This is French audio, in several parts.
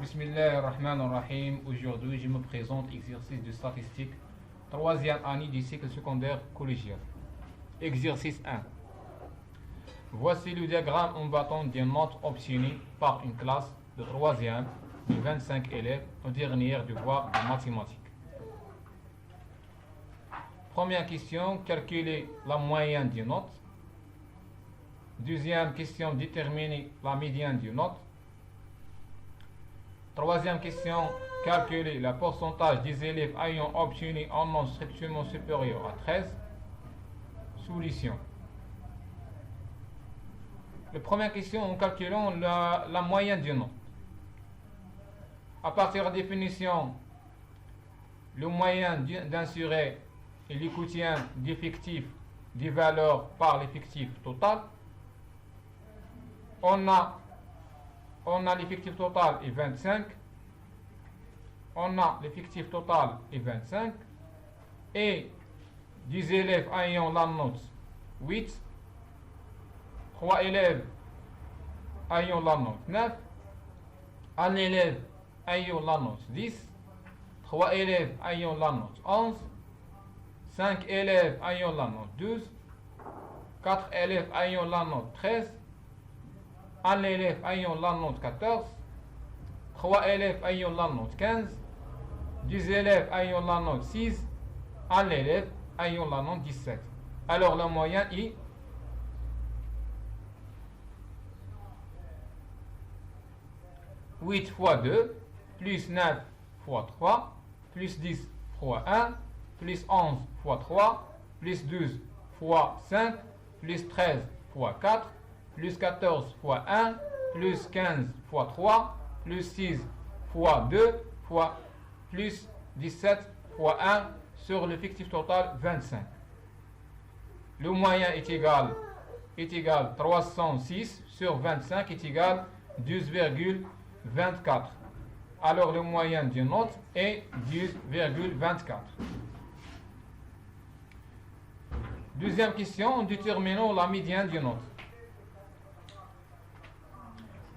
Bismillahirrahmanirrahim. Aujourd'hui, je me présente exercice de statistique, troisième année du cycle secondaire collégial. Exercice 1. Voici le diagramme en bâton d'une note obtenue par une classe de troisième de 25 élèves au dernier devoir de mathématiques. Première question, calculer la moyenne d'une note. Deuxième question, déterminer la médiane d'une note. Troisième question, calculer le pourcentage des élèves ayant obtenu un nombre strictement supérieur à 13. Solution. La première question, en calculant la moyenne d'une note. À partir de la définition, le moyen d'un suré est le quotient d'effectifs des valeurs par l'effectif total. On a l'effectif total est 25. On a l'effectif total est 25. Et des élèves ayant la note 8. 3 élèves ayant la note 9. Un élève ayant la note 10. 3 élèves ayant la note 11. 5 élèves ayant la note 12. 4 élèves ayant la note 13. Un élève ayant la note 14, 3 élèves ayant la note 15, 2 élèves ayant la note 6, un élève ayant la note 17. Alors le moyen est 8 fois 2, plus 9 fois 3, plus 10 fois 1, plus 11 fois 3, plus 12 fois 5, plus 13 fois 4, plus 14 fois 1, plus 15 fois 3, plus 6 fois 2, fois plus 17 fois 1 sur l'effectif total 25. Le moyen est égal 306 sur 25 est égal 12,24. Alors le moyen d'une note est 10,24. Deuxième question, déterminons la médiane d'une note.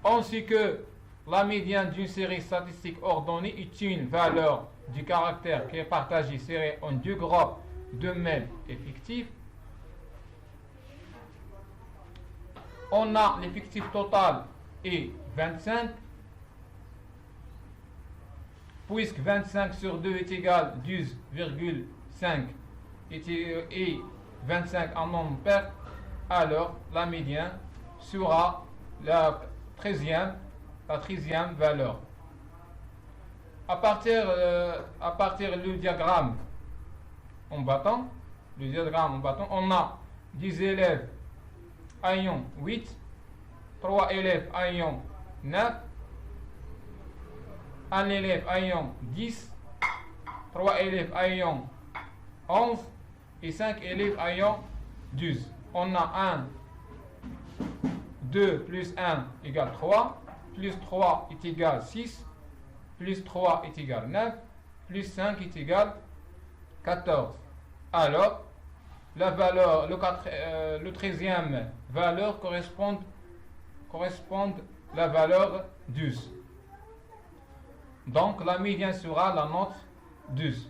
Ainsi que la médiane d'une série statistique ordonnée est une valeur du caractère qui est partagée serrée en deux groupes de mêmes effectifs. On a l'effectif total est 25. Puisque 25 sur 2 est égal à 12,5 et 25 en nombre pair, alors la médiane sera la 13e valeur. À partir du diagramme en bâton, on a des élèves ayant 8, 3 élèves ayant 9, un élève ayant 10, 3 élèves ayant 11 et 5 élèves ayant 12. On a 1, 2 plus 1 égale 3, plus 3 est égal 6, plus 3 est égal 9, plus 5 est égal 14. Alors, la valeur, le 13e valeur correspond à la valeur 12. Donc, la médiane sera la note 12.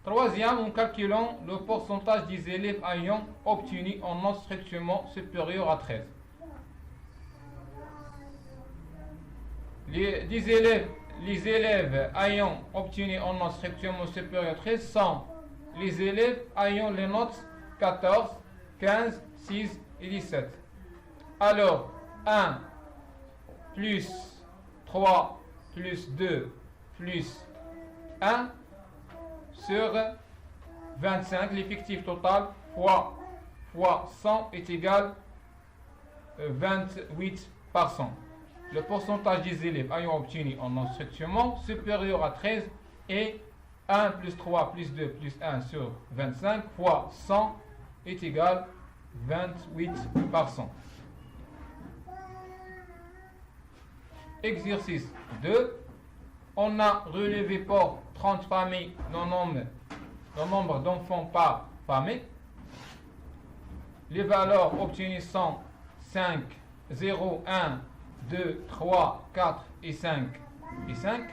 Troisième, en calculant le pourcentage des élèves ayant obtenu un nombre strictement supérieur à 13. Les élèves ayant obtenu un nombre strictement supérieur à 13 sont les élèves ayant les notes 14, 15, 6 et 17. Alors, 1 plus 3 plus 2 plus 1 sur 25, l'effectif total fois 100 est égal à 28%. Le pourcentage des élèves ayant obtenu un nombre strictement supérieur à 13 est 1 plus 3 plus 2 plus 1 sur 25 fois 100 est égal à 28%. Exercice 2. On a relevé pour 30 familles le nombre d'enfants par famille. Les valeurs obtenues sont 5, 0, 1, 2, 3, 4 et 5 et 5.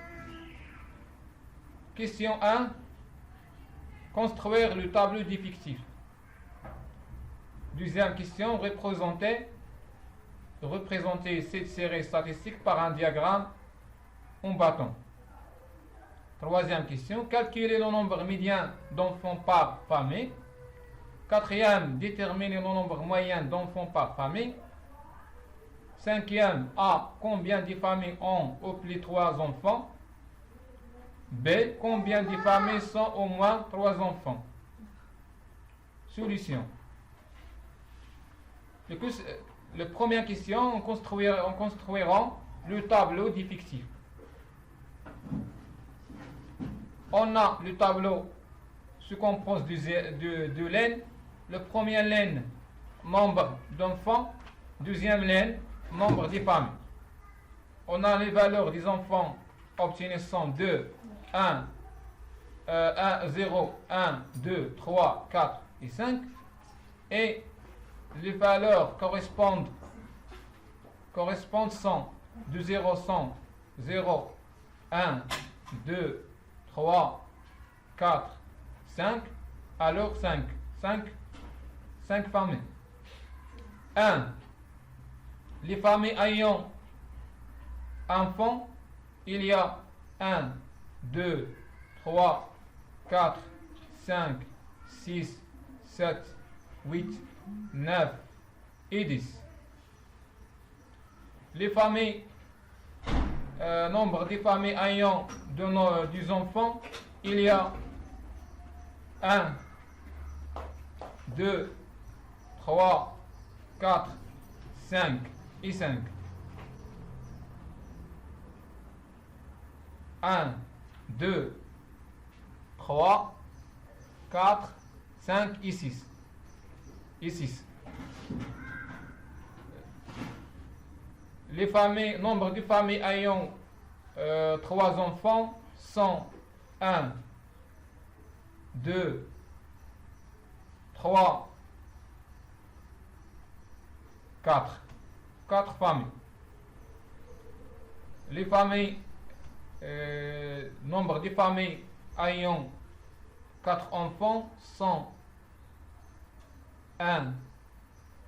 Question 1. Construire le tableau des fictifs. Deuxième question, représenter cette série statistique par un diagramme en bâton. Troisième question, calculer le nombre médian d'enfants par famille. Quatrième, déterminer le nombre moyen d'enfants par famille. Cinquième, A, combien de familles ont au plus 3 enfants. B, combien de familles sont au moins 3 enfants. Solution. La première question, on construira le tableau des fictifs. On a le tableau se compose de lignes. Le premier ligne, nombre d'enfants. Deuxième ligne, nombre de familles. On a les valeurs des enfants obtenues sont 2, 1, 0, 1, 2, 3, 4 et 5. Et les valeurs correspondent sont de 0, 100, 0, 1, 2, 3, 4, 5, alors 5 familles. 1. Les familles ayant enfants, il y a 1, 2, 3, 4, 5, 6, 7, 8, 9 et 10. Les familles, nombre de familles ayant des enfants, il y a 1, 2, 3, 4, 5 et 5. 1, 2, 3, 4, 5 et 6. Les familles, nombre de familles ayant 3 enfants sont 1, 2, 3, 4. 4 familles. Les familles, nombre de familles ayant 4 enfants sont 1,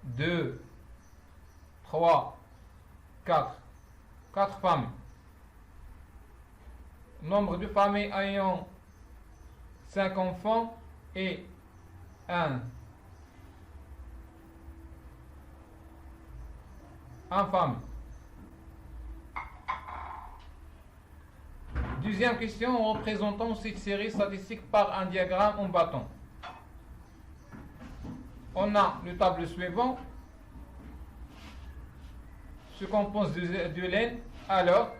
2, 3, 4. 4 familles. Nombre de familles ayant 5 enfants est 1 famille. Deuxième question, en représentant cette série statistique par un diagramme en bâton. On a le tableau suivant, se compose de lignes. Alors,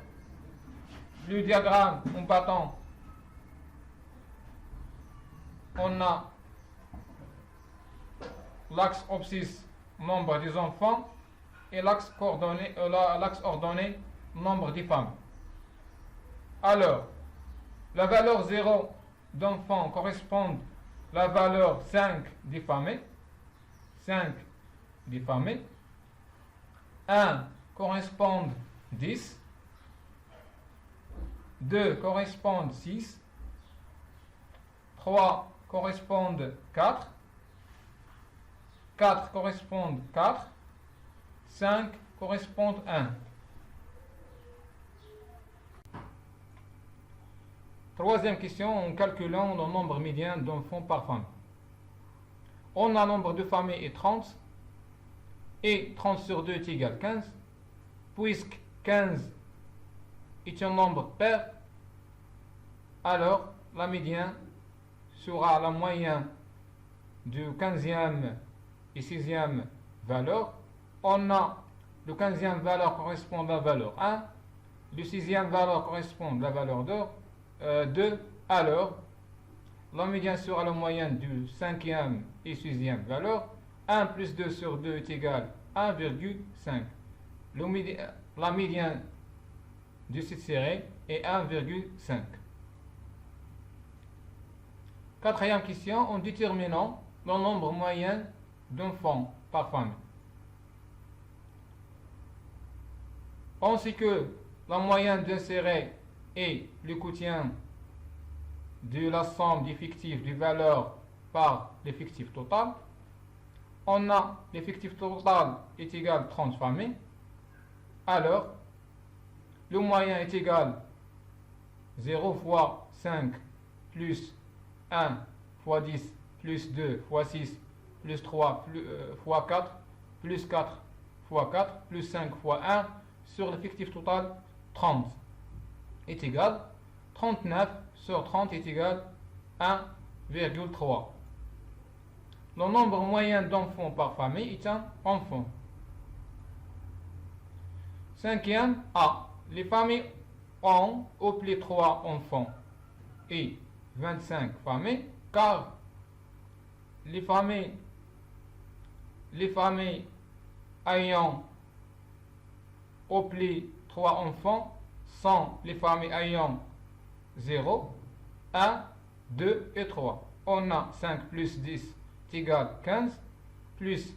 le diagramme en bâton, on a l'axe abscisse, nombre des enfants, et l'axe ordonné, nombre de femmes. Alors, la valeur 0 d'enfants correspond à la valeur 5 des familles. 5 des familles. 1 correspond 10. 2 correspond 6. 3 correspond 4. 4 correspond 4. 5 correspond 1. Troisième question, en calculant le nombre médian d'enfants par femme. On a nombre de familles est 30, et 30 sur 2 est égal à 15, puisque 15 est un nombre pair, alors la médiane sera la moyenne du 15e et 6e valeur. On a le 15e valeur correspond à la valeur 1, le 6e valeur correspond à la valeur 2, alors la médiane sera la moyenne du 5e et 6e valeur. 1 plus 2 sur 2 est égal à 1,5. La médiane de cette série est 1,5. Quatrième question, en déterminant le nombre moyen d'enfants par famille. ainsi que la moyenne d'un serré et le quotient de la somme d'effectifs de valeurs par l'effectif total, on a l'effectif total est égal à 30 familles, alors le moyen est égal 0 fois 5 plus 1 fois 10 plus 2 fois 6 plus 3 fois 4 plus 4 fois 4 plus 5 fois 1 sur l'effectif total 30 est égal 39 sur 30 est égal à 1,3. Le nombre moyen d'enfants par famille est un enfant. Cinquième A. Les familles ont au plus 3 enfants et 25 familles car les familles ayant au plus 3 enfants sont les familles ayant 0, 1, 2 et 3. On a 5 plus 10 est égal 15, plus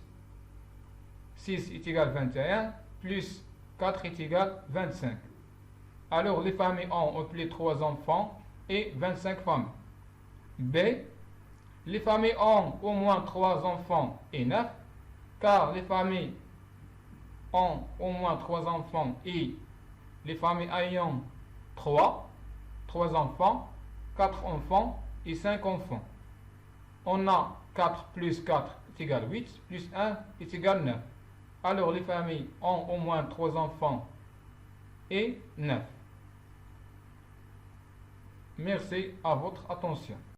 6 est égal 21, plus 4 est égal 25. Alors les familles ont au plus 3 enfants et 25 familles. B. Les familles ont au moins 3 enfants et 9, car les familles ont au moins 3 enfants et les familles ayant 3 enfants, 4 enfants et 5 enfants. On a 4 plus 4 est égal 8, plus 1 est égal 9. Alors les familles ont au moins 3 enfants et 9. Merci à votre attention.